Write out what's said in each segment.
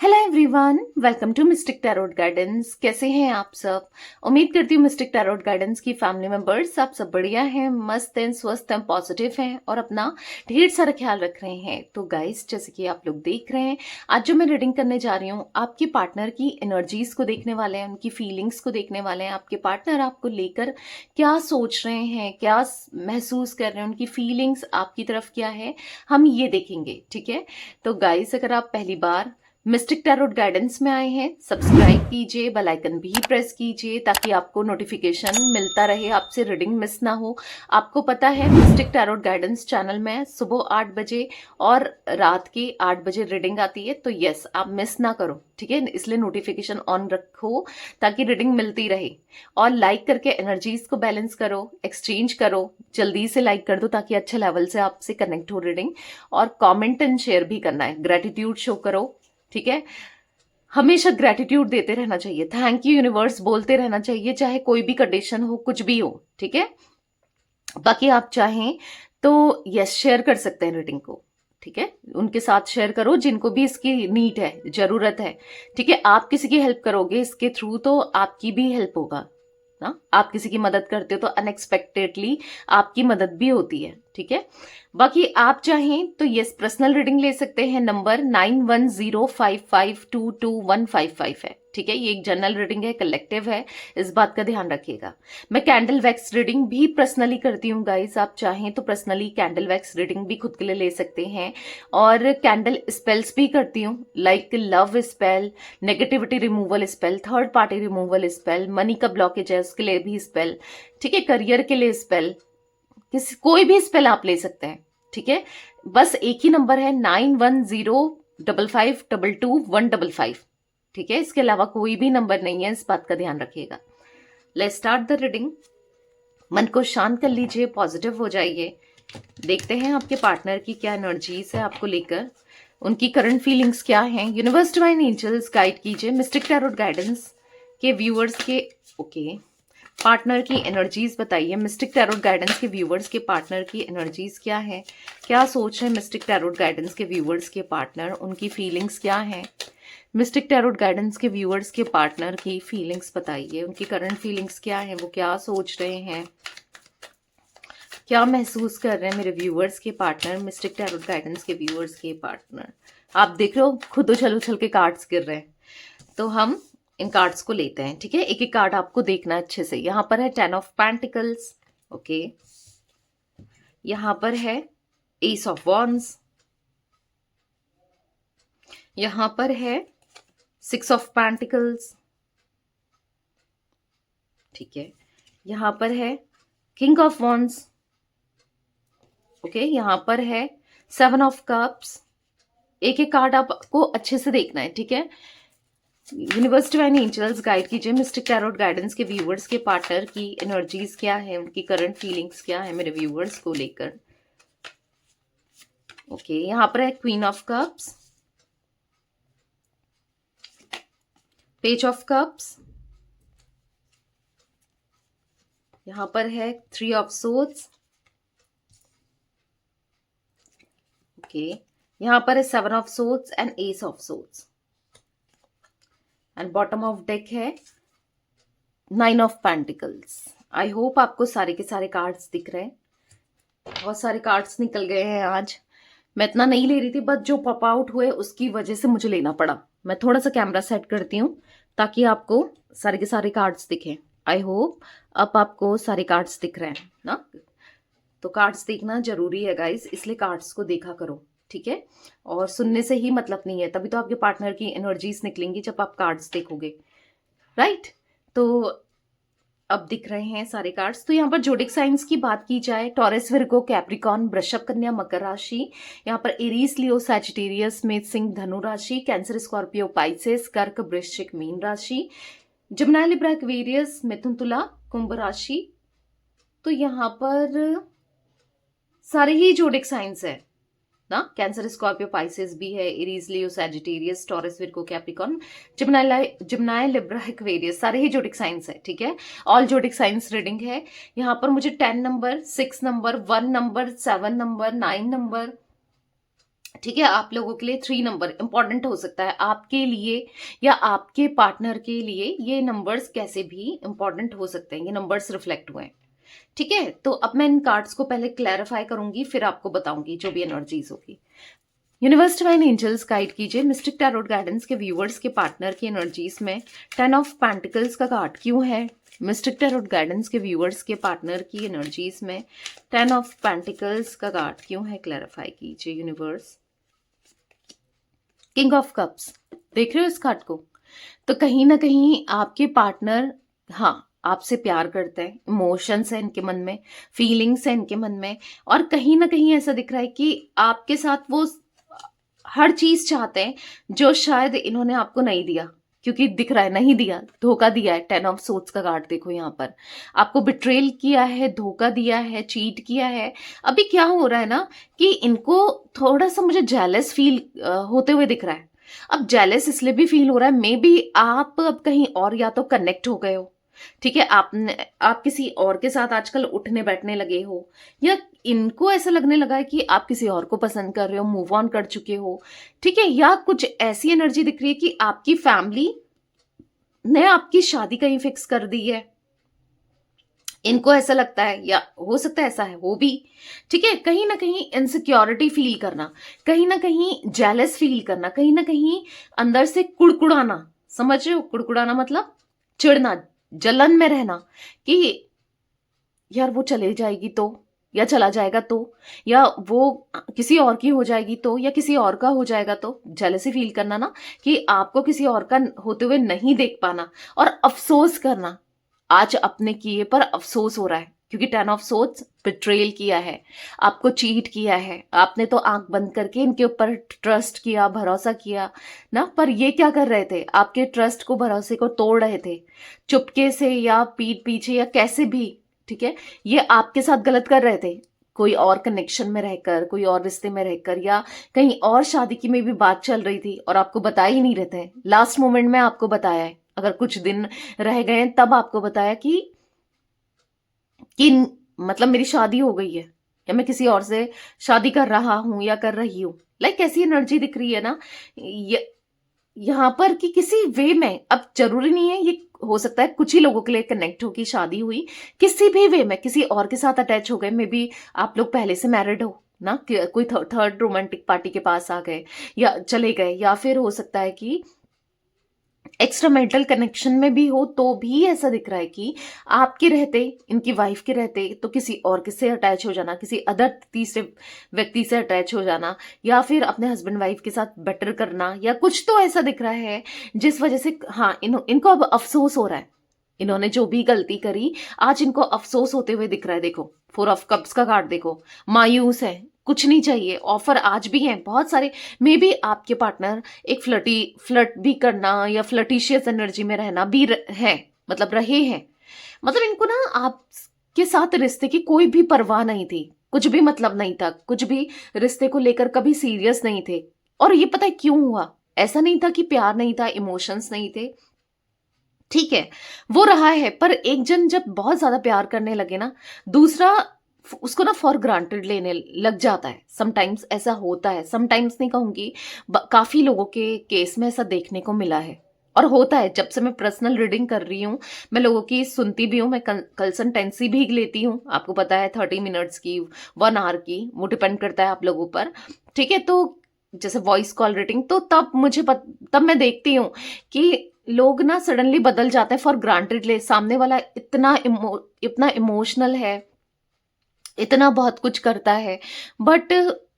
Hello everyone, welcome to Mystic Tarot Guidance. कैसे हैं आप सब? उम्मीद करती हूँ मिस्टिक टैरोट गाइडेंस की फैमिली मेंबर्स आप सब बढ़िया हैं, मस्त हैं, स्वस्थ हैं, पॉजिटिव हैं और अपना ढेर सारा ख्याल रख रहे हैं। तो गाइस, जैसे कि आप लोग देख रहे हैं, आज जो मैं रीडिंग करने जा रही हूँ, आपके पार्टनर की एनर्जीज को देखने वाले हैं, उनकी फीलिंग्स को देखने वाले हैं। आपके पार्टनर आपको लेकर क्या सोच रहे हैं, क्या महसूस कर रहे हैं, उनकी फीलिंग्स आपकी तरफ क्या है, हम ये देखेंगे। ठीक है? तो गाइस, अगर आप पहली बार मिस्टिक टैरोट गाइडेंस में आए हैं, सब्सक्राइब कीजिए, बेल आइकन भी प्रेस कीजिए ताकि आपको नोटिफिकेशन मिलता रहे, आपसे रीडिंग मिस ना हो। आपको पता है मिस्टिक टैरोट गाइडेंस चैनल में सुबह 8 बजे और रात के 8 बजे रीडिंग आती है, तो यस, आप मिस ना करो। ठीक है? इसलिए नोटिफिकेशन ऑन रखो ताकि रीडिंग मिलती रहे। और लाइक करके एनर्जीज को बैलेंस करो, एक्सचेंज करो, जल्दी से लाइक कर दो ताकि अच्छे लेवल से आपसे कनेक्ट हो रीडिंग। और कॉमेंट एंड शेयर भी करना है, ग्रेटिट्यूड शो करो। ठीक है? हमेशा ग्रेटिट्यूड देते रहना चाहिए, थैंक यू यूनिवर्स बोलते रहना चाहिए, चाहे कोई भी कंडीशन हो, कुछ भी हो। ठीक है? बाकी आप चाहें तो यस, शेयर कर सकते हैं रीडिंग को। ठीक है? उनके साथ शेयर करो जिनको भी इसकी नीड है, जरूरत है। ठीक है? आप किसी की हेल्प करोगे इसके थ्रू तो आपकी भी हेल्प होगा ना। आप किसी की मदद करते हो तो अनएक्सपेक्टेडली आपकी मदद भी होती है। ठीक है? बाकी आप चाहें तो यस, पर्सनल रीडिंग ले सकते हैं। नंबर 9105522155 है। ठीक है? ये एक जनरल रीडिंग है, कलेक्टिव है, इस बात का ध्यान रखिएगा। मैं कैंडल वैक्स रीडिंग भी पर्सनली करती हूँ गाइस, आप चाहें तो पर्सनली कैंडल वैक्स रीडिंग भी खुद के लिए ले सकते हैं। और कैंडल स्पेल्स भी करती हूँ, like love spell, negativity removal spell, third party removal spell, money का ब्लॉकेज है उसके लिए भी स्पेल। ठीक है? करियर के लिए स्पेल, कोई भी स्पेल आप ले सकते हैं। ठीक है? बस एक ही नंबर है, 9105522155। ठीक है? इसके अलावा कोई भी नंबर नहीं है, इस बात का ध्यान रखिएगा। Let's start the reading. मन को शांत कर लीजिए, पॉजिटिव हो जाइए। देखते हैं आपके पार्टनर की क्या एनर्जीज है आपको लेकर, उनकी करंट फीलिंग्स क्या हैं। यूनिवर्स डिवाइन एंजल्स गाइड कीजिए मिस्टिक टैरोट गाइडेंस के व्यूअर्स के पार्टनर की एनर्जीज बताइए। मिस्टिक टैरोट गाइडेंस के व्यूअर्स के पार्टनर की एनर्जीज क्या है, क्या सोच रहे हैं मिस्टिक टैरोट गाइडेंस के व्यूअर्स के पार्टनर, उनकी फीलिंग्स क्या है। मिस्टिक टैरोट गाइडेंस के व्यूअर्स के पार्टनर की फीलिंग्स बताइए, उनकी करंट फीलिंग्स क्या है, वो क्या सोच रहे हैं, क्या महसूस कर रहे हैं मेरे व्यूअर्स के पार्टनर, मिस्टिक टैरोट गाइडेंस के व्यूअर्स के पार्टनर। आप देख रहे हो खुद उछल उछल के कार्ड्स गिर रहे हैं, तो हम इन कार्ड्स को लेते हैं। ठीक है? एक एक कार्ड आपको देखना है अच्छे से। यहां पर है 10 ऑफ पेंटिकल्स, ओके। यहां पर है एस ऑफ वॉन्ड्स, यहां पर है 6 ऑफ पेंटिकल्स, ठीक है। यहां पर है किंग ऑफ वॉन्ड्स, ओके। यहां पर है 7 ऑफ कप्स। एक एक कार्ड आपको अच्छे से देखना है। ठीक है? यूनिवर्स डिवाइन एंजल्स गाइड कीजिए मिस्टिक टैरोट गाइडेंस के व्यूअर्स के पार्टनर की एनर्जीज क्या है, उनकी करंट फीलिंग्स क्या है मेरे व्यूअर्स को लेकर। ओके, यहां पर है queen of cups, page of cups, यहां पर है 3 ऑफ सोर्ड्स, ओके। यहां पर है 7 of swords and S of swords, and bottom of deck है 9 ऑफ पेंटिकल्स। आई होप आपको सारे के सारे कार्ड्स दिख रहे हैं। बहुत सारे कार्ड्स निकल गए हैं आज। मैं इतना नहीं ले रही थी, बट जो पॉप आउट हुए उसकी वजह से मुझे लेना पड़ा। मैं थोड़ा सा कैमरा सेट करती हूँ ताकि आपको सारे के सारे कार्ड्स दिखें। आई होप अब आपको सारे कार्ड्स दिख रहे हैं ना। तो कार्ड्स देखना जरूरी है गाइस, इसलिए कार्ड्स को देखा करो। ठीक है? और सुनने से ही मतलब नहीं है, तभी तो आपके पार्टनर की एनर्जीज निकलेंगी जब आप कार्ड्स देखोगे, राइट? तो अब दिख रहे हैं सारे कार्ड्स। तो यहाँ पर जोडिक साइंस की बात की जाए, टॉरस, विर्गो, कैप्रिकॉन, वृषभ, कन्या, मकर राशि। यहाँ पर एरीज, लियो, सैजिटेरियस, मेष, सिंह, धनु राशि। कैंसर, स्कॉर्पियो, पाइसेस, कर्क, वृश्चिक, मीन राशि। जमुना, लिब्रा, एक्वेरियस, मिथुन, तुला, कुंभ राशि। तो यहाँ पर सारे ही जोडिक साइंस है ना। कैंसर, स्कॉर्पियो, पाइसेस भी है, Aries, Leo, Sagittarius, Taurus, Virgo, Capricorn, Gemini, Libra, Aquarius, सारे ही जोडिक साइंस है। ठीक है? ऑल जोडिक साइंस रीडिंग है। यहाँ पर मुझे 10 number, 6 number, 1 number, 7 number, 9 number, ठीक है, आप लोगों के लिए 3 नंबर इंपॉर्टेंट हो सकता है, आपके लिए या आपके पार्टनर के लिए ये नंबर्स कैसे भी इंपॉर्टेंट हो सकते हैं, ये नंबर्स रिफ्लेक्ट हुए हैं। ठीक है, तो अब मैं इन कार्ड्स को पहले क्लैरिफाई करूंगी, फिर आपको बताऊंगी जो भी एनर्जीज होगी। यूनिवर्स डिवाइन एंजल्स गाइड कीजिए मिस्टिक टैरोट गाइडेंस के व्यूअर्स के पार्टनर की एनर्जीज में 10 ऑफ पेंटिकल्स का कार्ड क्यों है। मिस्टिक टैरोट गाइडेंस के व्यूअर्स के पार्टनर की एनर्जीज में 10 ऑफ पेंटिकल्स का कार्ड क्यों है, क्लैरिफाई कीजिए यूनिवर्स। किंग ऑफ कप्स, देख रहे हो इस कार्ड को, तो कहीं ना कहीं आपके पार्टनर, हाँ, आपसे प्यार करते हैं, इमोशंस है इनके मन में, फीलिंग्स है इनके मन में, और कहीं ना कहीं ऐसा दिख रहा है कि आपके साथ वो हर चीज चाहते हैं जो शायद इन्होंने आपको नहीं दिया, क्योंकि दिख रहा है नहीं दिया, धोखा दिया है। 10 ऑफ सोर्ड्स का कार्ड देखो यहाँ पर, आपको बिट्रेल किया है, धोखा दिया है, चीट किया है। अभी क्या हो रहा है ना कि इनको थोड़ा सा मुझे जेलस फील होते हुए दिख रहा है। अब जेलस इसलिए भी फील हो रहा है, मे बी आप अब कहीं और या तो कनेक्ट हो गए हो, ठीक है, आप किसी और के साथ आजकल उठने बैठने लगे हो, या इनको ऐसा लगने लगा है कि आप किसी और को पसंद कर रहे हो, मूव ऑन कर चुके हो। ठीक है, या कुछ ऐसी एनर्जी दिख रही है कि आपकी फैमिली ने आपकी शादी कहीं फिक्स कर दी है, इनको ऐसा लगता है, या हो सकता है ऐसा है वो भी। ठीक है, कहीं ना कहीं इनसिक्योरिटी फील करना, कहीं ना कहीं जेलस फील करना, कहीं ना कहीं अंदर से कुड़कुड़ाना, समझ रहे हो, कुड़कुड़ाना मतलब चिढ़ना, जलन में रहना कि यार वो चले जाएगी तो, या चला जाएगा तो, या वो किसी और की हो जाएगी तो, या किसी और का हो जाएगा तो, जेलसी फील करना ना, कि आपको किसी और का होते हुए नहीं देख पाना, और अफसोस करना, आज अपने किए पर अफसोस हो रहा है, क्योंकि 10 ऑफ सोर्ड्स बिट्रेल किया है, आपको चीट किया है, आपने तो आंख बंद करके इनके ऊपर ट्रस्ट किया, भरोसा किया ना, पर ये क्या कर रहे थे, आपके ट्रस्ट को, भरोसे को तोड़ रहे थे, चुपके से या पीठ पीछे या कैसे भी। ठीक है, ये आपके साथ गलत कर रहे थे, कोई और कनेक्शन में रहकर, कोई और रिश्ते में रहकर, या कहीं और शादी की में भी बात चल रही थी और आपको बता ही नहीं रहे थे, लास्ट मोमेंट में आपको बताया है, अगर कुछ दिन रह गए तब आपको बताया कि मतलब मेरी शादी हो गई है, या मैं किसी और से शादी कर रहा हूं या कर रही हूं। लाइक ऐसी एनर्जी दिख रही है ना यहाँ पर कि किसी वे में, अब जरूरी नहीं है, ये हो सकता है कुछ ही लोगों के लिए कनेक्ट होगी, शादी हुई, किसी भी वे में किसी और के साथ अटैच हो गए, मे बी आप लोग पहले से मैरिड हो ना, कोई थर्ड रोमांटिक पार्टी के पास आ गए या चले गए, या फिर हो सकता है कि एक्स्ट्रा मेंटल कनेक्शन में भी हो, तो भी ऐसा दिख रहा है कि आपके रहते, इनकी वाइफ के रहते, तो किसी और किससे अटैच हो जाना, किसी अदर तीसरे व्यक्ति से अटैच हो जाना, या फिर अपने हस्बैंड वाइफ के साथ बेटर करना, या कुछ तो ऐसा दिख रहा है जिस वजह से, हाँ, इनको अब अफसोस हो रहा है, इन्होंने जो भी गलती करी आज इनको अफसोस होते हुए दिख रहा है। देखो 4 ऑफ कप्स का कार्ड देखो, मायूस है, कुछ नहीं चाहिए, ऑफर आज भी हैं बहुत सारे, मे बी आपके पार्टनर एक फ्लर्ट भी करना या फ्लर्टिशियस एनर्जी में रहना भी है, मतलब रहे हैं, मतलब इनको ना आपके साथ रिश्ते की कोई भी परवाह नहीं थी, कुछ भी मतलब नहीं था, कुछ भी रिश्ते को लेकर कभी सीरियस नहीं थे। और ये पता है क्यों हुआ, ऐसा नहीं था कि प्यार नहीं था, इमोशंस नहीं थे, ठीक है, वो रहा है, पर एक जन जब बहुत ज्यादा प्यार करने लगे ना, दूसरा उसको ना फॉर ग्रांटेड लेने लग जाता है। समटाइम्स ऐसा होता है, समटाइम्स नहीं कहूंगी, काफी लोगों के केस में ऐसा देखने को मिला है और होता है। जब से मैं पर्सनल रीडिंग कर रही हूँ, मैं लोगों की सुनती भी हूँ, मैं कंसल्टेंसी भी लेती हूँ, आपको पता है 30 मिनट्स की, 1 आवर की, वो डिपेंड करता है आप लोगों पर। ठीक है, तो जैसे वॉइस कॉल रीडिंग, तो तब तब मैं देखती हूँ कि लोग ना सडनली बदल जाते हैं, फॉर ग्रांटेड ले, सामने वाला इतना इमोशनल है, इतना बहुत कुछ करता है, बट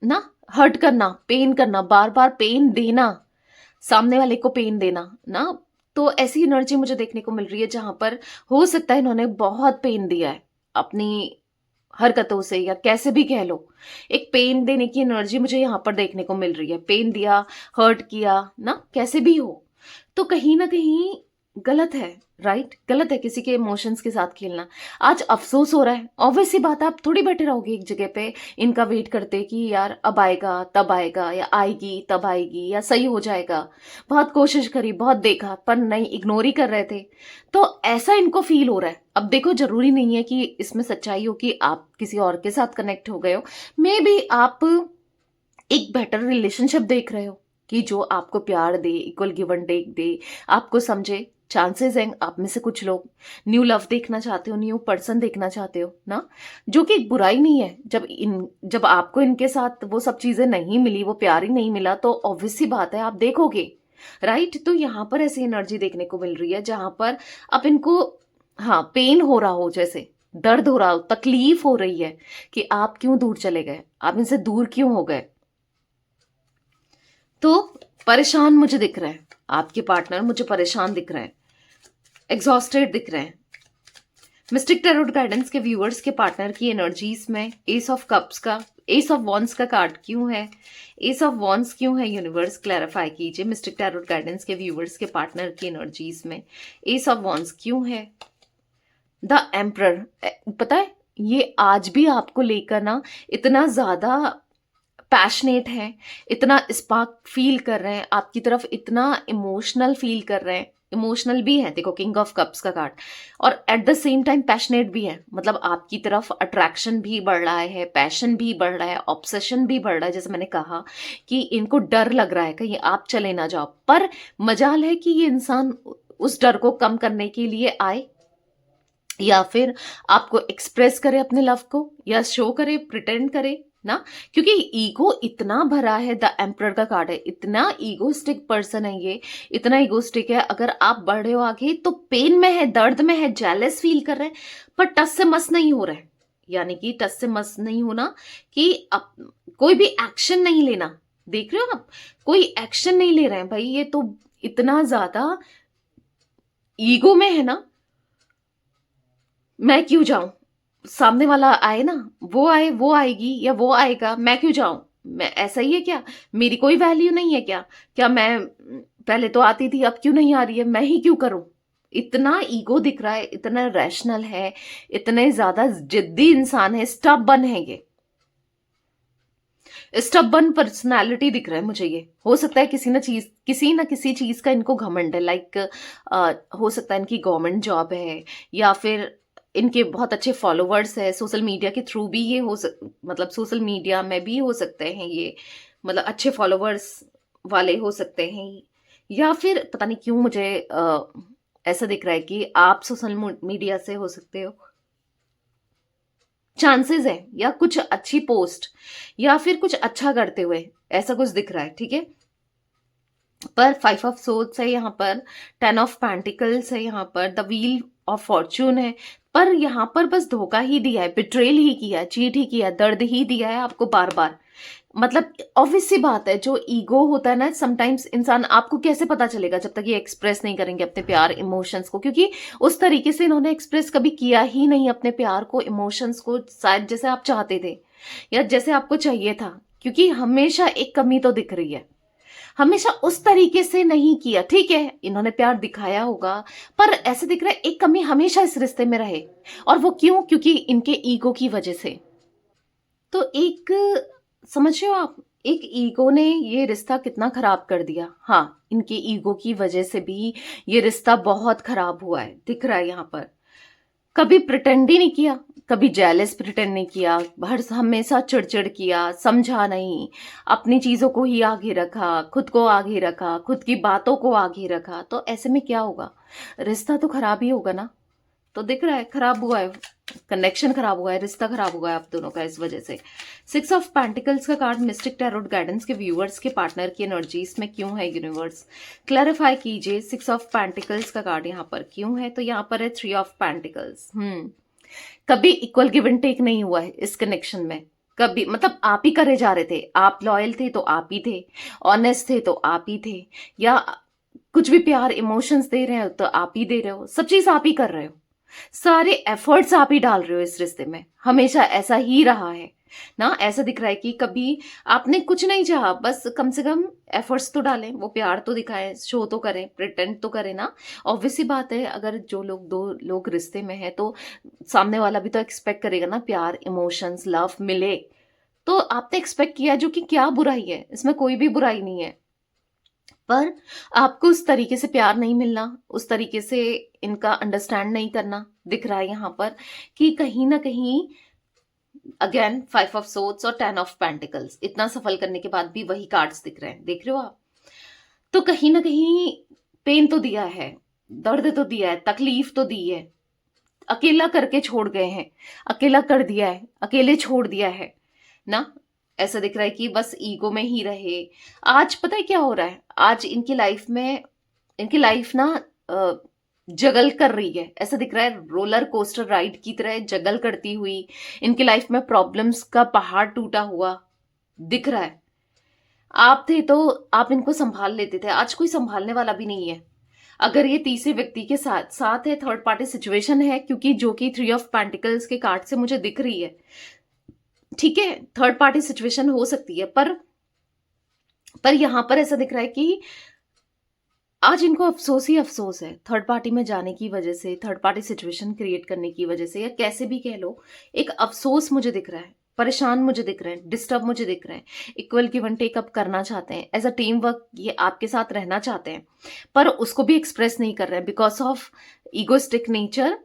ना हर्ट करना, पेन करना, बार बार पेन देना, सामने वाले को पेन देना ना, तो ऐसी एनर्जी मुझे देखने को मिल रही है जहां पर हो सकता है इन्होंने बहुत पेन दिया है अपनी हरकतों से, या कैसे भी कह लो, एक पेन देने की एनर्जी मुझे यहाँ पर देखने को मिल रही है, पेन दिया, हर्ट किया ना, कैसे भी हो, तो कहीं ना कहीं गलत है, राइट, गलत है किसी के इमोशंस के साथ खेलना। आज अफसोस हो रहा है, ऑब्वियस सी बात है, आप थोड़ी बैठे रहोगे एक जगह पे इनका वेट करते कि यार अब आएगा तब आएगा, या आएगी तब आएगी, या सही हो जाएगा, बहुत कोशिश करी, बहुत देखा, पर नहीं, इग्नोर ही कर रहे थे, तो ऐसा इनको फील हो रहा है। अब देखो, जरूरी नहीं है कि इसमें सच्चाई हो कि आप किसी और के साथ कनेक्ट हो गए हो, मे बी आप एक बेटर रिलेशनशिप देख रहे हो कि जो आपको प्यार दे, इक्वल गिव एंड टेक दे, आपको समझे। चांसेस हैं आप में से कुछ लोग न्यू लव देखना चाहते हो, न्यू पर्सन देखना चाहते हो ना, जो कि एक बुराई नहीं है। जब आपको इनके साथ वो सब चीजें नहीं मिली, वो प्यार ही नहीं मिला, तो ऑब्वियस सी बात है आप देखोगे, राइट। तो यहाँ पर ऐसी एनर्जी देखने को मिल रही है जहां पर अब इनको, हाँ, पेन हो रहा हो, जैसे दर्द हो रहा हो, तकलीफ हो रही है कि आप क्यों दूर चले गए, आप इनसे दूर क्यों हो गए। तो परेशान मुझे दिख रहे हैं आपके पार्टनर, मुझे परेशान दिख रहे हैं, एग्जॉस्टेड दिख रहे हैं। मिस्टिक टैरोट गाइडेंस के व्यूअर्स के पार्टनर की एनर्जीज में एस ऑफ कप्स का, एस ऑफ वॉन्ड्स का कार्ड क्यों है, एस ऑफ वॉन्ड्स क्यों है, यूनिवर्स क्लैरिफाई कीजिए। मिस्टिक टैरोट गाइडेंस के व्यूअर्स के पार्टनर की एनर्जीज में एस ऑफ वॉन्ड्स क्यों है। द एम्परर, पता है ये आज भी आपको लेकर ना इतना ज्यादा पैशनेट हैं, इतना स्पार्क फील कर रहे हैं आपकी तरफ, इतना इमोशनल फील कर रहे हैं, इमोशनल भी है, देखो किंग ऑफ कप्स का कार्ड, और at the same time passionate भी है। मतलब आपकी तरफ अट्रैक्शन भी बढ़ रहा है, पैशन भी बढ़ रहा है, ऑब्सेशन भी बढ़ रहा है। जैसे मैंने कहा कि इनको डर लग रहा है कहीं आप चले ना जाओ, पर मजाल है कि ये इंसान उस डर को कम करने के लिए आए, या फिर आपको एक्सप्रेस करे अपने लव को, या शो करे, प्रिटेंड करे ना, क्योंकि ईगो इतना भरा है। द एम्परर का कार्ड है, इतना ईगोस्टिक पर्सन है ये, इतना ईगोस्टिक है। अगर आप बढ़ रहे हो आगे तो पेन में है, दर्द में है, जेलस फील कर रहे हैं, पर टस से मस नहीं हो रहे हैं। यानी कि टस से मस नहीं होना कि अब कोई भी एक्शन नहीं लेना, देख रहे हो आप, कोई एक्शन नहीं ले रहे हैं भाई। ये तो इतना ज्यादा ईगो में है ना, मैं क्यों जाऊं, सामने वाला आए ना, वो आए, वो आएगी या वो आएगा, मैं क्यों जाऊं, मैं ऐसा ही है क्या, मेरी कोई वैल्यू नहीं है क्या, क्या मैं पहले तो आती थी अब क्यों नहीं आ रही है, मैं ही क्यों करूं। इतना ईगो दिख रहा है, इतना रैशनल है, इतने ज्यादा जिद्दी इंसान है, स्टबर्न है ये, स्टबर्न पर्सनालिटी दिख रहा है मुझे। ये हो सकता है किसी ना किसी चीज का इनको घमंड है, लाइक हो सकता है इनकी गवर्नमेंट जॉब है, या फिर इनके बहुत अच्छे फॉलोवर्स है, सोशल मीडिया के थ्रू भी ये मतलब सोशल मीडिया में भी हो सकते हैं ये, मतलब अच्छे फॉलोवर्स वाले हो सकते हैं, या फिर पता नहीं क्यों मुझे ऐसा दिख रहा है कि आप सोशल मीडिया से हो सकते हो, चांसेस है, या कुछ अच्छी पोस्ट, या फिर कुछ अच्छा करते हुए, ऐसा कुछ दिख रहा है, ठीक है। पर 5 ऑफ सोर्ड्स है यहाँ पर, 10 ऑफ पेंटिकल्स है यहाँ पर, द व्हील ऑफ फॉर्च्यून है, पर यहाँ पर बस धोखा ही दिया है, बिट्रेल ही किया है, चीट ही किया है, दर्द ही दिया है आपको बार बार। मतलब ऑब्वियस सी बात है, जो ईगो होता है ना, समटाइम्स इंसान, आपको कैसे पता चलेगा जब तक ये एक्सप्रेस नहीं करेंगे अपने प्यार इमोशंस को, क्योंकि उस तरीके से इन्होंने एक्सप्रेस कभी किया ही नहीं अपने प्यार को, इमोशंस को, शायद जैसे आप चाहते थे या जैसे आपको चाहिए था, क्योंकि हमेशा एक कमी तो दिख रही है, हमेशा उस तरीके से नहीं किया। ठीक है इन्होंने प्यार दिखाया होगा, पर ऐसे दिख रहा है एक कमी हमेशा इस रिश्ते में रहे, और वो क्यों, क्योंकि इनके ईगो की वजह से। तो एक, समझ रहे हो आप, एक ईगो ने ये रिश्ता कितना खराब कर दिया। हाँ, इनके ईगो की वजह से भी ये रिश्ता बहुत खराब हुआ है, दिख रहा है यहाँ पर। कभी प्रिटेंड ही नहीं किया, कभी जेलस प्रिटेंड नहीं किया, हर हमेशा चिड़चिड़ किया, समझा नहीं, अपनी चीजों को ही आगे रखा, खुद को आगे रखा, खुद की बातों को आगे रखा, तो ऐसे में क्या होगा, रिश्ता तो खराब ही होगा ना। तो दिख रहा है खराब हुआ है, कनेक्शन खराब हुआ है, रिश्ता खराब हुआ है आप दोनों का इस वजह से। 6 ऑफ पेंटिकल्स का कार्ड मिस्टिक टैरोट गाइडेंस के व्यूअर्स के पार्टनर की एनर्जीज में क्यों है, यूनिवर्स क्लैरिफाई कीजिए। 6 ऑफ पेंटिकल्स का कार्ड यहाँ पर क्यों है, तो यहाँ पर है 3 ऑफ पेंटिकल्स। कभी इक्वल गिव एंड टेक नहीं हुआ है इस कनेक्शन में, कभी, मतलब आप ही करे जा रहे थे, आप लॉयल थे तो आप ही थे, ऑनेस्ट थे तो आप ही थे, या कुछ भी प्यार इमोशंस दे रहे हो तो आप ही दे रहे हो, सब चीज आप ही कर रहे हो, सारे एफर्ट्स आप ही डाल रहे हो इस रिश्ते में, हमेशा ऐसा ही रहा है ना। ऐसा दिख रहा है कि कभी आपने कुछ नहीं चाहा, बस कम से कम एफर्ट्स तो डालें, वो प्यार तो दिखाएं, शो तो करें, प्रिटेंड तो करें ना। ऑब्वियस सी बात है, अगर जो लोग, दो लोग रिश्ते में है तो सामने वाला भी तो एक्सपेक्ट करेगा ना, प्यार इमोशंस लव मिले, तो आपने एक्सपेक्ट किया, जो कि क्या बुराई है इसमें, कोई भी बुराई नहीं है। पर आपको उस तरीके से प्यार नहीं मिलना, उस तरीके से इनका अंडरस्टैंड नहीं करना दिख रहा है यहाँ पर, कि कहीं ना कहीं अगेन 5 ऑफ सोर्ड्स और 10 ऑफ पेंटिकल्स, इतना सफल करने के बाद भी वही कार्ड्स दिख रहे हैं, देख रहे हो आप। तो कहीं ना कहीं पेन तो दिया है, दर्द तो दिया है, तकलीफ तो दी है, अकेला करके छोड़ गए हैं, अकेला कर दिया है, अकेले छोड़ दिया है ना। ऐसा दिख रहा है कि बस ईगो में ही रहे। आज पता है क्या हो रहा है, आज इनकी लाइफ में, इनकी लाइफ ना जगल कर रही है, ऐसा दिख रहा है, रोलर कोस्टर राइड की तरह जगल करती हुई इनकी लाइफ में प्रॉब्लम्स का पहाड़ टूटा हुआ दिख रहा है। आप थे तो आप इनको संभाल लेते थे, आज कोई संभालने वाला भी नहीं है। अगर ये तीसरे व्यक्ति के साथ साथ है, थर्ड पार्टी सिचुएशन है, क्योंकि जो कि 3 ऑफ पेंटिकल्स के कार्ड से मुझे दिख रही है, ठीक है, थर्ड पार्टी सिचुएशन हो सकती है, पर यहां पर ऐसा दिख रहा है कि आज इनको अफसोस ही अफसोस है थर्ड पार्टी में जाने की वजह से, थर्ड पार्टी सिचुएशन क्रिएट करने की वजह से, या कैसे भी कह लो, एक अफसोस मुझे दिख रहा है, परेशान मुझे दिख रहे हैं, डिस्टर्ब मुझे दिख रहे हैं। Equal give and take up करना चाहते हैं, एज अ टीम वर्क ये आपके साथ रहना चाहते हैं, पर उसको भी एक्सप्रेस नहीं कर रहे हैं because of egoistic nature.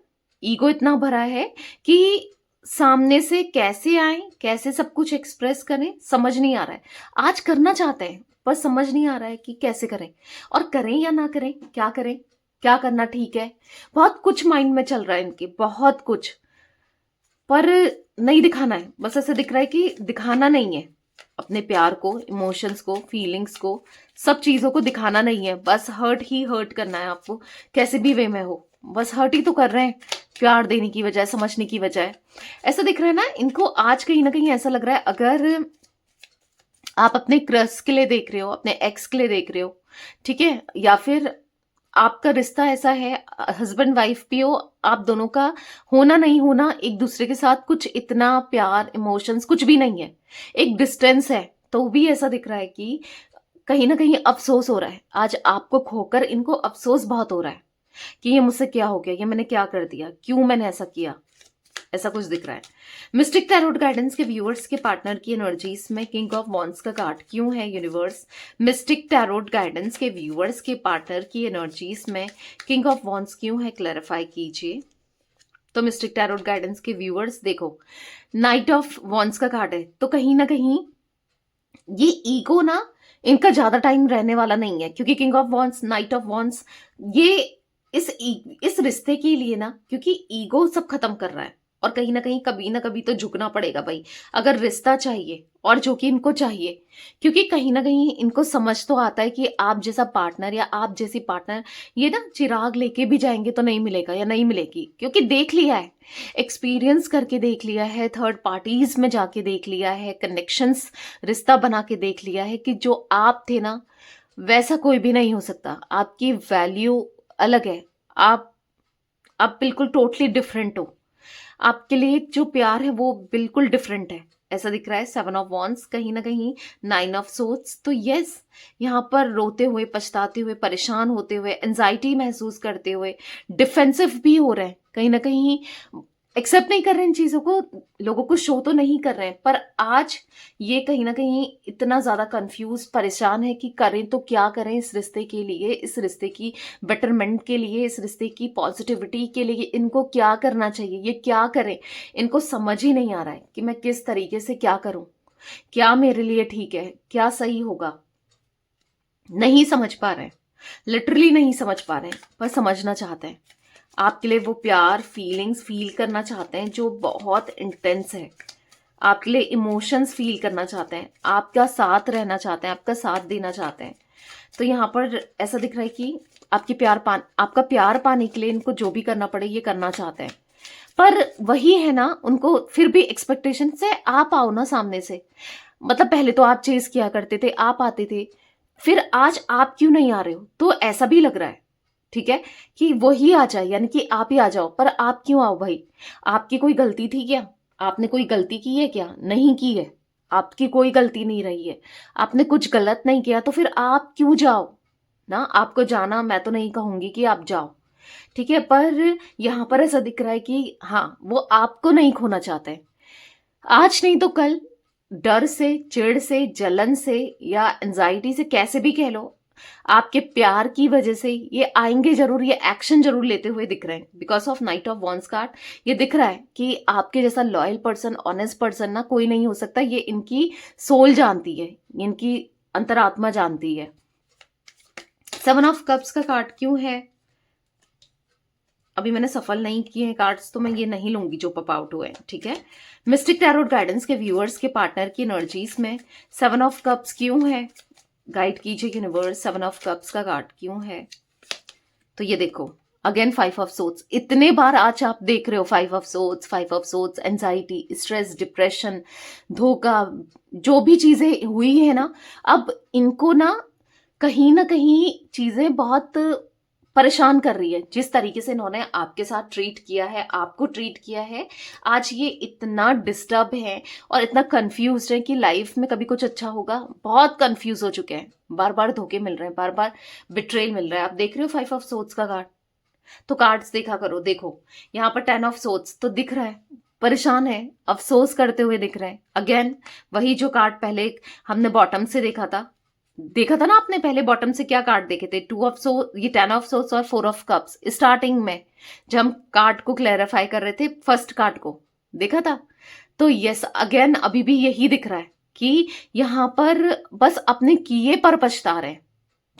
Ego इतना भरा है कि सामने से कैसे आए, कैसे सब कुछ एक्सप्रेस करें, समझ नहीं आ रहा है। आज करना चाहते हैं पर समझ नहीं आ रहा है कि कैसे करें, और करें या ना करें, क्या करें, क्या करना ठीक है। बहुत कुछ माइंड में चल रहा है इनके, बहुत कुछ, पर नहीं दिखाना है। बस ऐसे दिख रहा है कि दिखाना नहीं है अपने प्यार को, इमोशंस को, फीलिंग्स को, सब चीजों को दिखाना नहीं है। बस हर्ट ही हर्ट करना है आपको, कैसे भी वे में हो, बस हर्ट ही तो कर रहे हैं प्यार देने की बजाय, समझने की बजाय। ऐसा दिख रहा है ना इनको, आज कहीं ना कहीं ऐसा लग रहा है, अगर आप अपने क्रश के लिए देख रहे हो, अपने एक्स के लिए देख रहे हो, ठीक है, या फिर आपका रिश्ता ऐसा है, हस्बैंड वाइफ भी हो, आप दोनों का होना नहीं होना, एक दूसरे के साथ कुछ इतना प्यार, इमोशंस कुछ भी नहीं है, एक डिस्टेंस है, तो भी ऐसा दिख रहा है कि कहीं ना कहीं अफसोस हो रहा है। आज आपको खोकर इनको अफसोस बहुत हो रहा है कि ये मुझसे क्या हो गया, ये मैंने क्या कर दिया, क्यों मैंने ऐसा किया, ऐसा कुछ दिख रहा है। मिस्टिक टैरोट गाइडेंस के व्यूअर्स के पार्टनर की एनर्जीज में किंग ऑफ वॉन्ड्स का कार्ड क्यों है यूनिवर्स। मिस्टिक टैरोट गाइडेंस के व्यूअर्स के पार्टनर की एनर्जीज में किंग ऑफ वॉन्ड्स क्यों है, क्लैरिफाई कीजिए। तो मिस्टिक टैरोट गाइडेंस के व्यूअर्स देखो, नाइट ऑफ वॉन्ड्स का कार्ड है, तो कहीं ना कहीं ये ईगो ना इनका ज्यादा टाइम रहने वाला नहीं है, क्योंकि king of wands, night of wands, ये इस रिश्ते के लिए ना, क्योंकि ईगो सब खत्म कर रहा है, और कहीं ना कभी तो झुकना पड़ेगा भाई, अगर रिश्ता चाहिए, और जो कि इनको चाहिए, क्योंकि कहीं ना कहीं इनको समझ तो आता है कि आप जैसा पार्टनर या आप जैसी पार्टनर ये ना चिराग लेके भी जाएंगे तो नहीं मिलेगा या नहीं मिलेगी, क्योंकि देख लिया है, एक्सपीरियंस करके देख लिया है, थर्ड पार्टीज में जाके देख लिया है, कनेक्शंस, रिश्ता बना के देख लिया है कि जो आप थे ना वैसा कोई भी नहीं हो सकता। आपकी वैल्यू अलग है, आप बिल्कुल टोटली डिफरेंट हो, आपके लिए जो प्यार है वो बिल्कुल डिफरेंट है। ऐसा दिख रहा है 7 ऑफ वॉन्ड्स, कहीं ना कहीं 9 ऑफ सोर्ड्स। तो यस, यहाँ पर रोते हुए, पछताते हुए, परेशान होते हुए, एंजाइटी महसूस करते हुए, डिफेंसिव भी हो रहे हैं, कहीं ना कहीं एक्सेप्ट नहीं कर रहे हैं इन चीजों को, लोगों को शो तो नहीं कर रहे हैं, पर आज ये कहीं ना कहीं इतना ज्यादा कंफ्यूज, परेशान है कि करें तो क्या करें इस रिश्ते के लिए, इस रिश्ते की बेटरमेंट के लिए, इस रिश्ते की पॉजिटिविटी के लिए इनको क्या करना चाहिए, ये क्या करें, इनको समझ ही नहीं आ रहा है कि मैं किस तरीके से क्या करूं, क्या मेरे लिए ठीक है, क्या सही होगा, नहीं समझ पा रहे हैं, लिटरली नहीं समझ पा रहे हैं, पर समझना चाहते हैं। आपके लिए वो प्यार, फीलिंग्स फील करना चाहते हैं जो बहुत इंटेंस है, आपके लिए इमोशंस फील करना चाहते हैं, आपका साथ रहना चाहते हैं, आपका साथ देना चाहते हैं। तो यहाँ पर ऐसा दिख रहा है कि आपका प्यार पाने के लिए इनको जो भी करना पड़े ये करना चाहते हैं, पर वही है ना, उनको फिर भी एक्सपेक्टेशन से आप आओ ना सामने से। मतलब पहले तो आप चेज किया करते थे, आप आते थे, फिर आज आप क्यों नहीं आ रहे हो, तो ऐसा भी लग रहा है, ठीक है, कि वो ही आ जाए, यानी कि आप ही आ जाओ, पर आप क्यों आओ भाई, आपकी कोई गलती थी क्या, आपने कोई गलती की है क्या, नहीं की है, आपकी कोई गलती नहीं रही है, आपने कुछ गलत नहीं किया, तो फिर आप क्यों जाओ ना। आपको जाना मैं तो नहीं कहूंगी कि आप जाओ, ठीक है, पर यहां पर ऐसा दिख रहा है कि हाँ, वो आपको नहीं खोना चाहते, आज नहीं तो कल, डर से, चिढ़ से, जलन से, या एंजाइटी से, कैसे भी कह लो, आपके प्यार की वजह से ये आएंगे जरूर, ये एक्शन जरूर लेते हुए दिख रहे हैं। Because of night of wands card ये दिख रहा है कि आपके जैसा लॉयल पर्सन, ऑनेस्ट पर्सन ना कोई नहीं हो सकता। ये इनकी सोल जानती है, इनकी अंतरात्मा जानती है। 7 ऑफ कप्स का कार्ड क्यों है? अभी मैंने सफल नहीं किए हैं कार्ड्स, तो मैं ये नहीं लूंगी जो पॉप आउट हुए हैं, ठीक है। मिस्टिक टैरोट गाइडेंस के व्यूअर्स के पार्टनर की एनर्जीज में 7 ऑफ कप्स क्यों है? गाइड कीजिए यूनिवर्स, 7 ऑफ कप्स का कार्ड क्यों है? तो ये देखो अगेन 5 ऑफ सोर्ड्स। इतने बार आज आप देख रहे हो 5 of swords, 5 of swords, anxiety, stress, depression, धोखा, जो भी चीजें हुई है ना, अब इनको ना कहीं चीजें बहुत परेशान कर रही है। जिस तरीके से इन्होंने आपके साथ ट्रीट किया है, आपको ट्रीट किया है, आज ये इतना डिस्टर्ब है और इतना कंफ्यूज है कि लाइफ में कभी कुछ अच्छा होगा। बहुत कंफ्यूज हो चुके हैं, बार बार धोखे मिल रहे हैं, बार बार बिट्रेल मिल रहा है। आप देख रहे हो 5 ऑफ सोर्ड्स का कार्ड, तो कार्ड्स देखा करो। देखो यहाँ पर 10 ऑफ सोर्ड्स तो दिख रहा है, परेशान है, अफसोस करते हुए दिख रहे हैं। अगेन वही जो कार्ड पहले हमने बॉटम से देखा था ना आपने, पहले बॉटम से क्या कार्ड देखे थे? 2 ऑफ सो, ये 10 ऑफ सोर्ड्स और 4 ऑफ कप्स। स्टार्टिंग में जब हम कार्ड को क्लैरिफाई कर रहे थे, फर्स्ट कार्ड को देखा था। तो यस, अगेन अभी भी यही दिख रहा है कि यहाँ पर बस अपने किए पर पछता रहे हैं।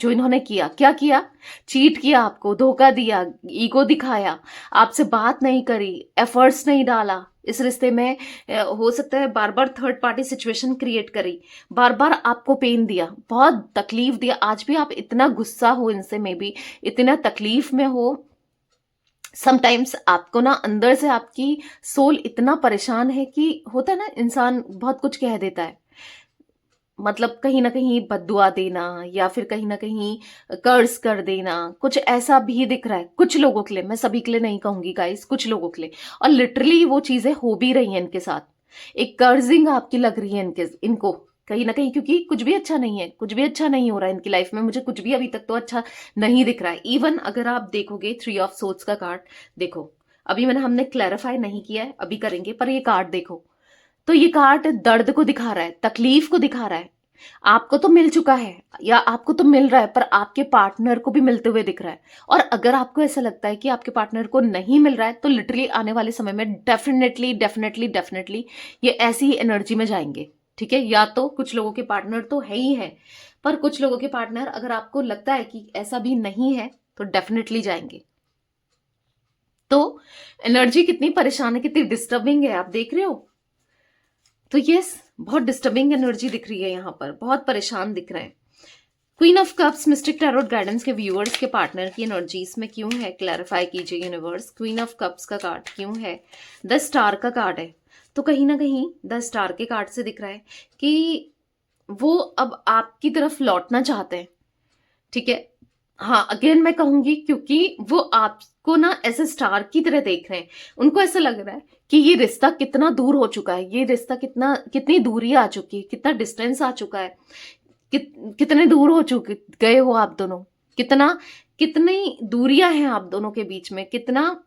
जो इन्होंने किया, क्या किया? चीट किया, आपको धोखा दिया, ईगो दिखाया, आपसे बात नहीं करी, एफर्ट्स नहीं डाला इस रिश्ते में। हो सकता है बार बार थर्ड पार्टी सिचुएशन क्रिएट करी, बार बार आपको पेन दिया, बहुत तकलीफ दिया। आज भी आप इतना गुस्सा हो इनसे, में भी इतना तकलीफ में हो। समटाइम्स आपको ना अंदर से आपकी सोल इतना परेशान है कि होता है ना, इंसान बहुत कुछ कह देता है, मतलब कहीं ना कहीं बद्दुआ देना या फिर कहीं ना कहीं कर्ज कर देना, कुछ ऐसा भी दिख रहा है कुछ लोगों के लिए। मैं सभी के लिए नहीं कहूंगी गाइस, कुछ लोगों के लिए। और लिटरली वो चीजें हो भी रही हैं इनके साथ। एक कर्जिंग आपकी लग रही है इनको कहीं ना कहीं, क्योंकि कुछ भी अच्छा नहीं है, कुछ भी अच्छा नहीं हो रहा है इनकी लाइफ में। मुझे कुछ भी अभी तक तो अच्छा नहीं दिख रहा है। इवन अगर आप देखोगे 3 ऑफ सोर्ड्स का कार्ड, देखो अभी हमने क्लैरिफाई नहीं किया है, अभी करेंगे, पर ये कार्ड देखो तो ये कार्ड दर्द को दिखा रहा है, तकलीफ को दिखा रहा है। आपको तो मिल चुका है या आपको तो मिल रहा है, पर आपके पार्टनर को भी मिलते हुए दिख रहा है। और अगर आपको ऐसा लगता है कि आपके पार्टनर को नहीं मिल रहा है, तो लिटरली आने वाले समय में डेफिनेटली डेफिनेटली डेफिनेटली ये ऐसी ही एनर्जी में जाएंगे, ठीक है। या तो कुछ लोगों के पार्टनर तो है ही है, पर कुछ लोगों के पार्टनर अगर आपको लगता है कि ऐसा भी नहीं है, तो डेफिनेटली जाएंगे। तो एनर्जी कितनी परेशान है, कितनी डिस्टर्बिंग है, आप देख रहे हो। तो यस, बहुत डिस्टर्बिंग एनर्जी दिख रही है यहाँ पर, बहुत परेशान दिख रहे हैं। Queen of cups mistake Tarot guidance के व्यूअर्स के पार्टनर की एनर्जीज में क्यों है? क्लैरिफाई कीजिए यूनिवर्स, क्वीन ऑफ कप्स का कार्ड क्यों है? 10 स्टार का कार्ड है, तो कहीं ना कहीं 10 स्टार के कार्ड से दिख रहा है कि वो अब आपकी तरफ लौटना चाहते हैं, ठीक है। हाँ, अगेन मैं कहूंगी, क्योंकि वो आपको ना ऐसे स्टार की तरह देख रहे हैं। उनको ऐसा लग रहा है कि ये रिश्ता कितना दूर हो चुका है, ये रिश्ता कितनी दूरी आ चुकी है, कितना डिस्टेंस आ चुका है, कितने दूर हो चुके गए हो आप दोनों, कितनी दूरियां हैं आप दोनों के बीच में, कितना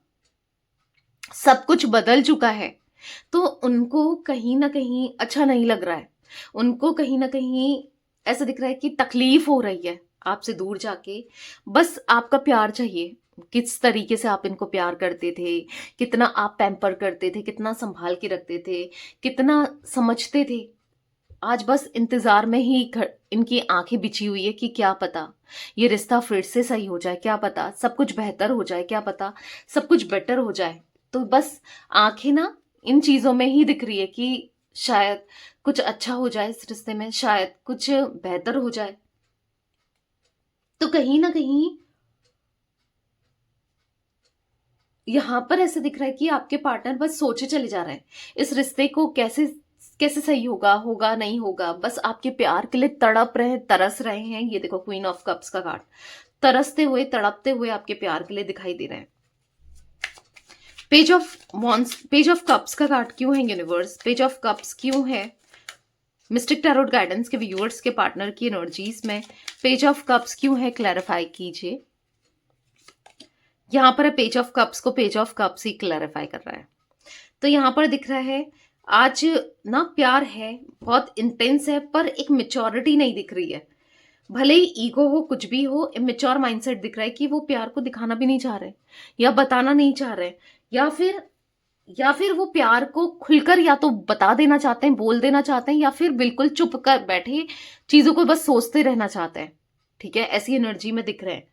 सब कुछ बदल चुका है। तो उनको कहीं ना कहीं अच्छा नहीं लग रहा है, उनको कहीं ना कहीं ऐसा दिख रहा है कि तकलीफ हो रही है आपसे दूर जाके। बस आपका प्यार चाहिए, किस तरीके से आप इनको प्यार करते थे, कितना आप पैम्पर करते थे, कितना संभाल के रखते थे, कितना समझते थे। आज बस इंतजार में ही इनकी आंखें बिछी हुई है कि क्या पता ये रिश्ता फिर से सही हो जाए, क्या पता सब कुछ बेहतर हो जाए, क्या पता सब कुछ बेटर हो जाए। तो बस आंखें ना इन चीजों में ही दिख रही है कि शायद कुछ अच्छा हो जाए इस रिश्ते में, शायद कुछ बेहतर हो जाए। तो कहीं ना कहीं यहां पर ऐसे दिख रहा है कि आपके पार्टनर बस सोचे चले जा रहे हैं इस रिश्ते को कैसे कैसे सही होगा नहीं होगा। बस आपके प्यार के लिए तड़प रहे, तरस रहे हैं। ये देखो क्वीन ऑफ कप्स का कार्ड, तरसते हुए तड़पते हुए आपके प्यार के लिए दिखाई दे रहे हैं। पेज ऑफ कप्स का कार्ड क्यों है यूनिवर्स? पेज ऑफ कप्स क्यों है मिस्टिक टैरोट गाइडेंस के व्यूअर्स के पार्टनर की एनर्जीज में? पेज ऑफ कप्स क्यों है? क्लैरिफाई कीजिए। यहां पर पेज ऑफ कप्स को page of cups he clarify कर रहा है। तो यहां पर दिख रहा है आज ना प्यार है, बहुत इंटेंस है, पर एक मेच्योरिटी नहीं दिख रही है। भले ही ईगो हो, कुछ भी हो, इमेच्योर माइंडसेट दिख रहा है कि वो प्यार को दिखाना भी नहीं चाह रहे या बताना नहीं चाह रहे, या फिर वो प्यार को खुलकर या तो बता देना चाहते हैं, बोल देना चाहते हैं, या फिर बिल्कुल चुप कर बैठे चीजों को बस सोचते रहना चाहते हैं। ठीक है, ऐसी एनर्जी में दिख रहे हैं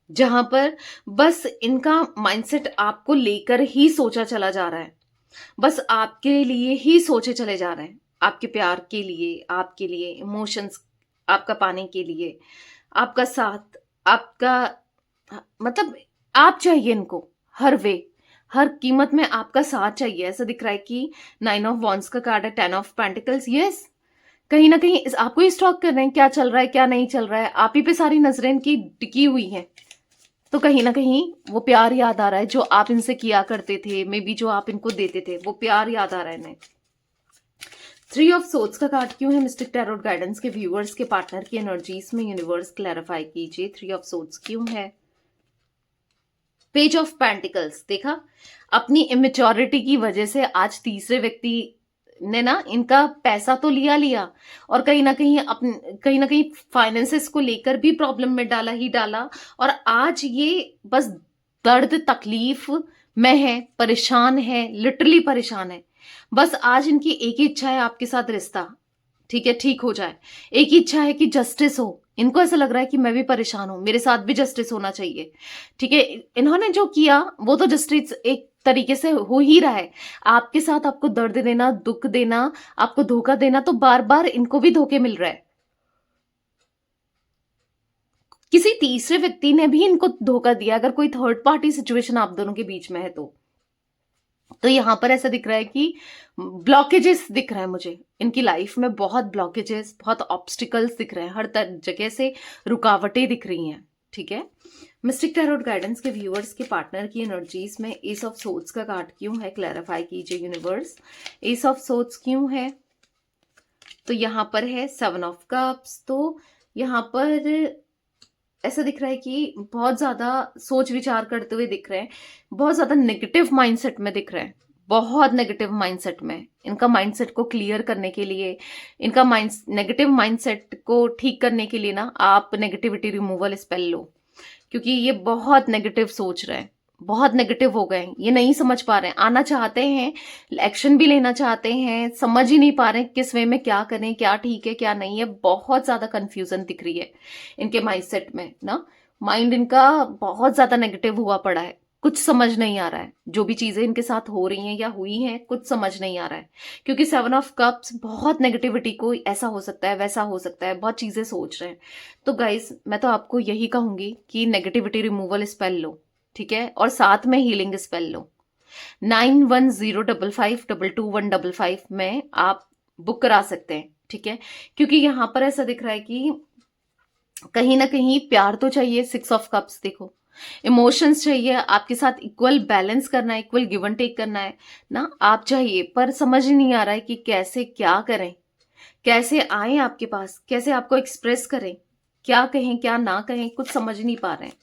जहां पर बस इनका माइंडसेट आपको लेकर ही सोचा चला जा रहा है, बस आपके लिए ही सोचे चले जा रहे हैं, आपके प्यार के लिए, आपके लिए इमोशंस आपका पाने के लिए, आपका साथ, आपका मतलब आप चाहिए इनको हर वे, हर कीमत में आपका साथ चाहिए। ऐसा दिख रहा है कि 9 ऑफ वॉन्ड्स का कार्ड है, 10 ऑफ पेंटिकल्स। यस, कहीं ना कहीं आपको ही स्टॉक कर रहे हैं, क्या चल रहा है क्या नहीं चल रहा है, आप ही पे सारी नजरें इनकी टिकी हुई हैं। तो कहीं ना कहीं वो प्यार याद आ रहा है जो आप इनसे किया करते थे, मे बी जो आप इनको देते थे, वो प्यार याद आ रहा है इन्हें। 3 ऑफ सोर्ड्स का कार्ड क्यों है मिस्टिक टैरोट गाइडेंस के व्यूअर्स के पार्टनर की एनर्जीज में? यूनिवर्स क्लैरिफाई कीजिए, 3 ऑफ सोर्ड्स क्यों है? पेज ऑफ पेंटिकल्स देखा, अपनी इमेच्योरिटी की वजह से आज तीसरे व्यक्ति ने ना इनका पैसा तो लिया लिया, और कहीं ना कहीं फाइनेंसेस को लेकर भी प्रॉब्लम में डाला ही डाला, और आज ये बस दर्द तकलीफ में है, परेशान है, लिटरली परेशान है। बस आज इनकी एक ही इच्छा है, आपके साथ रिश्ता ठीक है ठीक हो जाए। एक ही इच्छा है कि जस्टिस हो। इनको ऐसा लग रहा है कि मैं भी परेशान हूं, मेरे साथ भी जस्टिस होना चाहिए। ठीक है, इन्होंने जो किया वो तो जस्टिस एक तरीके से हो ही रहा है। आपके साथ आपको दर्द देना, दुख देना, आपको धोखा देना, तो बार बार इनको भी धोखे मिल रहा है। किसी तीसरे व्यक्ति ने भी इनको धोखा दिया, अगर कोई थर्ड पार्टी सिचुएशन आप दोनों के बीच में है तो यहां पर ऐसा दिख रहा है कि ब्लॉकेजेस दिख रहा है मुझे इनकी लाइफ में, बहुत ब्लॉकेजेस, बहुत ऑब्स्टिकल्स दिख रहे हैं, हर जगह से रुकावटें दिख रही हैं। ठीक है, मिस्टिक टैरोट गाइडेंस के व्यूअर्स के पार्टनर की एनर्जीज में एस ऑफ सोर्ड्स का कार्ड क्यों है? क्लैरिफाई कीजिए यूनिवर्स, एस ऑफ सोर्ड्स क्यों है? तो यहां पर है 7 ऑफ कप्स। तो यहां पर ऐसा दिख रहा है कि बहुत ज्यादा सोच विचार करते हुए दिख रहे हैं, बहुत ज्यादा नेगेटिव माइंडसेट में दिख रहे हैं, बहुत नेगेटिव माइंडसेट में। इनका माइंडसेट को क्लियर करने के लिए, इनका नेगेटिव माइंडसेट को ठीक करने के लिए ना आप नेगेटिविटी रिमूवल स्पेल लो, क्योंकि ये बहुत नेगेटिव सोच रहे हैं, बहुत नेगेटिव हो गए, ये नहीं समझ पा रहे हैं, आना चाहते हैं, एक्शन भी लेना चाहते हैं, समझ ही नहीं पा रहे हैं किस वे में क्या करें, क्या ठीक है क्या नहीं है। बहुत ज्यादा कंफ्यूजन दिख रही है इनके माइंडसेट में ना, माइंड इनका बहुत ज्यादा नेगेटिव हुआ पड़ा है, कुछ समझ नहीं आ रहा है, जो भी चीजें इनके साथ हो रही हैं या हुई हैं कुछ समझ नहीं आ रहा है, क्योंकि 7 ऑफ कप्स बहुत नेगेटिविटी को, ऐसा हो सकता है वैसा हो सकता है, बहुत चीजें सोच रहे हैं। तो गाइस मैं तो आपको यही कहूंगी कि नेगेटिविटी रिमूवल स्पेल लो, ठीक है, और साथ में हीलिंग स्पेल लो। 9105522155 में आप बुक करा सकते हैं। ठीक है, क्योंकि यहां पर ऐसा दिख रहा है कि कहीं ना कहीं प्यार तो चाहिए, 6 ऑफ कप्स देखो, इमोशंस चाहिए, आपके साथ इक्वल बैलेंस करना है, इक्वल गिव एंड टेक करना है ना, आप चाहिए, पर समझ ही नहीं आ रहा है कि कैसे क्या करें, कैसे आए आपके पास, कैसे आपको एक्सप्रेस करें, क्या कहें क्या ना कहें, कुछ समझ नहीं पा रहे हैं।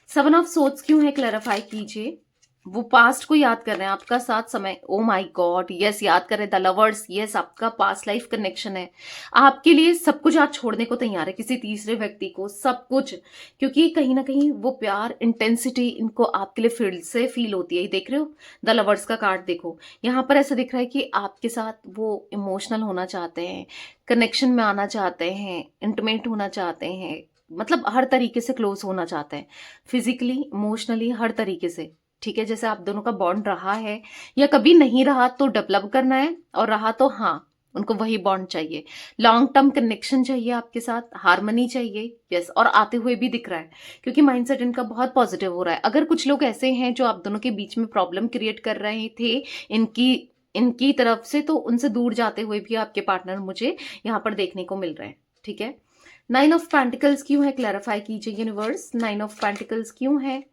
7 ऑफ सोर्ड्स क्यों है? क्लैरिफाई कीजिए। वो पास्ट को याद कर रहे हैं, आपका साथ समय, ओ माय गॉड, यस, याद कर रहे हैं द लवर्स, यस, आपका पास्ट लाइफ कनेक्शन है, आपके लिए सब कुछ आज छोड़ने को तैयार है, किसी तीसरे व्यक्ति को, सब कुछ, क्योंकि कहीं ना कहीं वो प्यार, इंटेंसिटी इनको आपके लिए फिर से फील होती है। देख रहे हो द लवर्स का कार्ड, देखो यहां पर ऐसा दिख रहा है कि आपके साथ वो इमोशनल होना चाहते हैं, कनेक्शन में आना चाहते हैं, इंटीमेट होना चाहते हैं, मतलब हर तरीके से क्लोज होना चाहते हैं, फिजिकली, इमोशनली, हर तरीके से। ठीक है, जैसे आप दोनों का बॉन्ड रहा है या कभी नहीं रहा तो डेवलप करना है, और रहा तो हाँ उनको वही बॉन्ड चाहिए, लॉन्ग टर्म कनेक्शन चाहिए आपके साथ, हार्मनी चाहिए। यस, और आते हुए भी दिख रहा है क्योंकि माइंडसेट इनका बहुत पॉजिटिव हो रहा है। अगर कुछ लोग ऐसे हैं जो आप दोनों के बीच में प्रॉब्लम क्रिएट कर रहे थे इनकी इनकी तरफ से, तो उनसे दूर जाते हुए भी आपके पार्टनर मुझे यहाँ पर देखने को मिल रहे हैं। ठीक है, 9 ऑफ पेंटिकल्स क्यों है? क्लैरिफाई कीजिए यूनिवर्स, 9 ऑफ पेंटिकल्स क्यों है?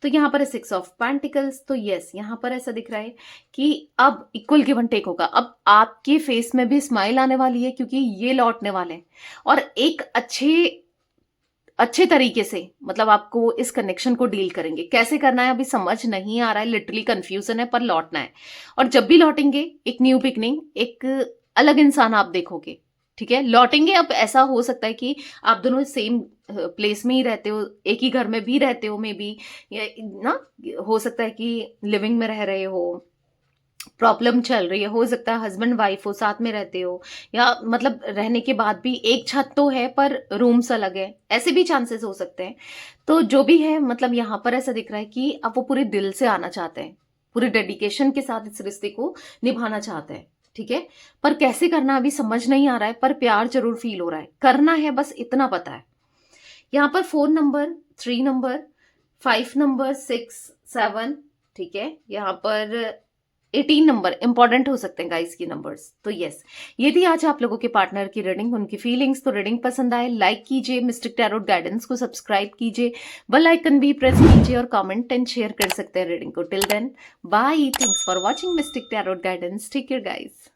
तो यहाँ पर 6 ऑफ पेंटिकल्स। तो यस, यहाँ पर ऐसा दिख रहा है कि अब इक्वल गिव एंड टेक होगा, अब आपके फेस में भी स्माइल आने वाली है, क्योंकि ये लौटने वाले हैं और एक अच्छे तरीके से, मतलब आपको इस कनेक्शन को डील करेंगे। कैसे करना है अभी समझ नहीं आ रहा है, लिटरली कंफ्यूजन है, पर लौटना है, और जब भी लौटेंगे एक न्यू बिगनिंग, एक अलग इंसान आप देखोगे। ठीक है, लौटेंगे। अब ऐसा हो सकता है कि आप दोनों सेम प्लेस में ही रहते हो, एक ही घर में भी रहते हो, मे बी ना, हो सकता है कि लिविंग में रह रहे हो, प्रॉब्लम चल रही है, हो सकता है हस्बैंड वाइफ हो, साथ में रहते हो, या मतलब रहने के बाद भी एक छत तो है पर रूम्स अलग है, ऐसे भी चांसेस हो सकते हैं। तो जो भी है, मतलब यहाँ पर ऐसा दिख रहा है कि अब वो पूरे दिल से आना चाहते हैं, पूरे डेडिकेशन के साथ इस रिश्ते को निभाना चाहते हैं, ठीक है। पर कैसे करना अभी समझ नहीं आ रहा है, पर प्यार जरूर फील हो रहा है, करना है, बस इतना पता है। यहाँ पर 4 नंबर, 3 नंबर, 5 नंबर, 6, 7, ठीक है। यहाँ पर 18 नंबर इंपॉर्टेंट हो सकते हैं गाइस की नंबर्स। तो यस, ये थी आज आप लोगों के पार्टनर की रीडिंग, उनकी फीलिंग्स। तो रीडिंग पसंद आए लाइक कीजिए, मिस्टिक टैरोट गाइडेंस को सब्सक्राइब कीजिए, बेल आइकन भी प्रेस कीजिए और कमेंट एंड शेयर कर सकते हैं रीडिंग को। Till then bye, thanks for watching Mystic Tarot Guidance, take care guys.